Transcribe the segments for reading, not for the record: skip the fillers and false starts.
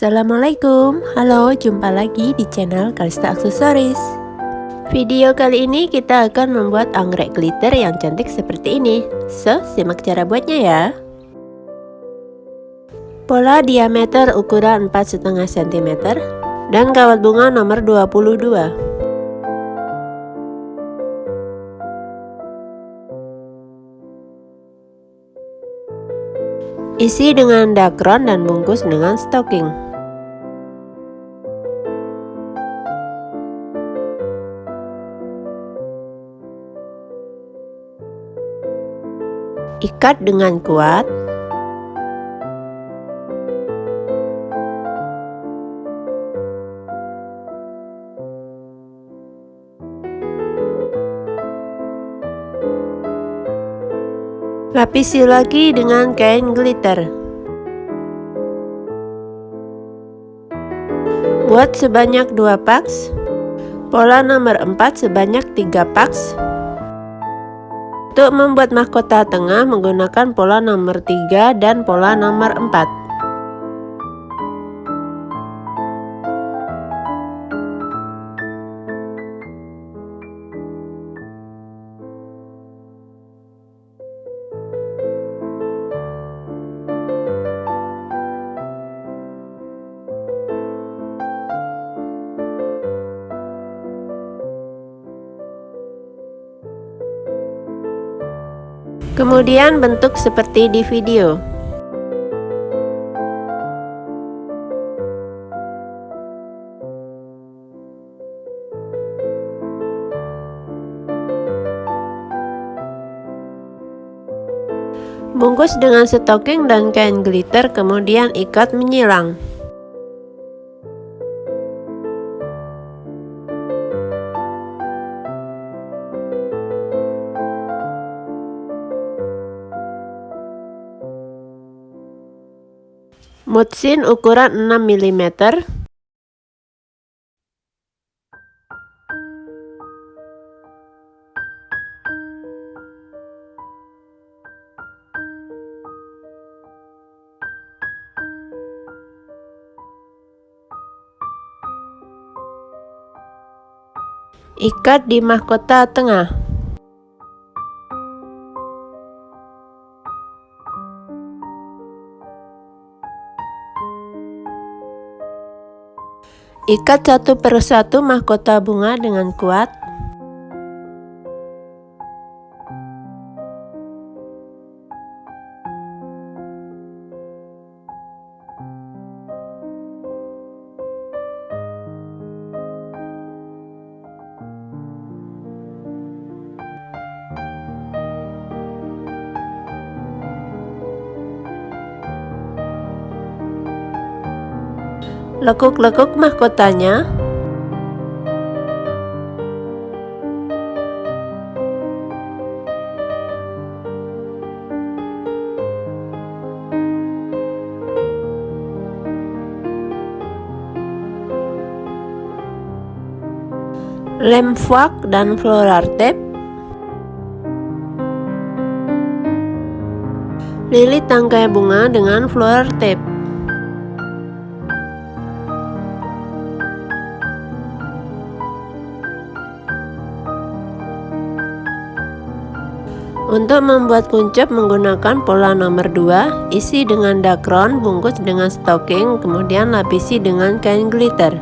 Assalamualaikum, halo, jumpa lagi di channel Kalista Aksesoris. Video kali ini kita akan membuat anggrek glitter yang cantik seperti ini. So, simak cara buatnya ya. Pola diameter ukuran 4,5 cm dan kawat bunga nomor 22. Isi dengan dakron dan bungkus dengan stocking. Ikat dengan kuat. Lapisi lagi dengan kain glitter. Buat sebanyak 2 paks. Pola nomor 4 sebanyak 3 paks. Untuk membuat mahkota tengah menggunakan pola nomor 3 dan pola nomor 4. Kemudian bentuk seperti di video. Bungkus dengan stocking dan kain glitter, kemudian ikat menyilang. Mutsin ukuran 6 mm. Ikat di mahkota tengah. Ikat satu persatu mahkota bunga dengan kuat. Lekuk-lekuk mahkotanya. Lem foak dan floral tape. Lilit tangkai bunga dengan floral tape. Untuk membuat kuncup menggunakan pola nomor 2, isi dengan dakron, bungkus dengan stocking, kemudian lapisi dengan kain glitter.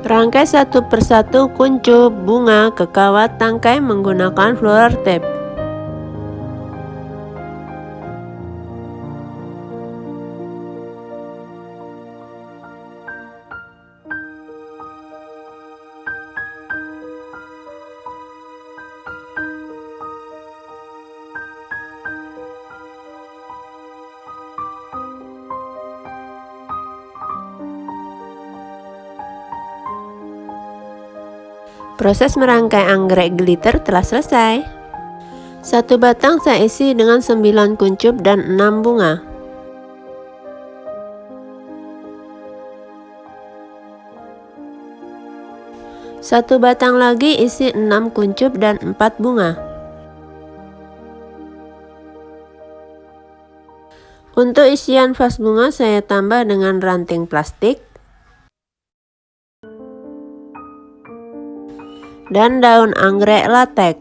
Rangkai satu persatu kuncup bunga ke kawat tangkai menggunakan floral tape. Proses merangkai anggrek glitter telah selesai. Satu batang saya isi dengan 9 kuncup dan 6 bunga. 1 batang lagi isi 6 kuncup dan 4 bunga. Untuk isian vas bunga saya tambah dengan ranting plastik dan daun anggrek latek.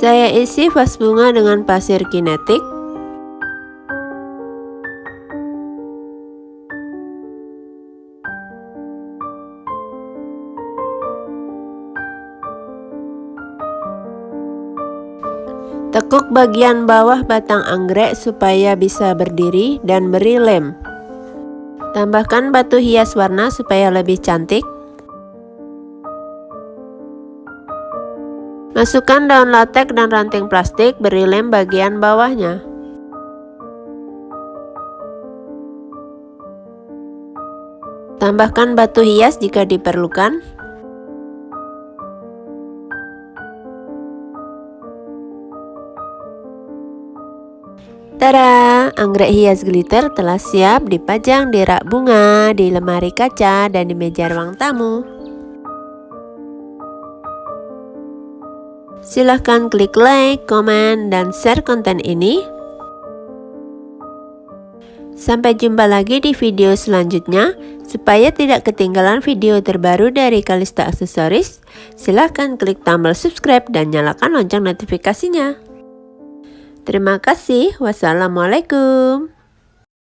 Saya isi vas bunga dengan pasir kinetik. Tekuk bagian bawah batang anggrek supaya bisa berdiri dan beri lem. Tambahkan batu hias warna supaya lebih cantik. Masukkan daun latek dan ranting plastik, beri lem bagian bawahnya. Tambahkan batu hias jika diperlukan. Tada! Anggrek hias glitter telah siap dipajang di rak bunga, di lemari kaca, dan di meja ruang tamu. Silahkan klik like, komen, dan share konten ini. Sampai jumpa lagi di video selanjutnya. Supaya tidak ketinggalan video terbaru dari Kalista Aksesoris, silahkan klik tombol subscribe dan nyalakan lonceng notifikasinya. Terima kasih. Wassalamualaikum.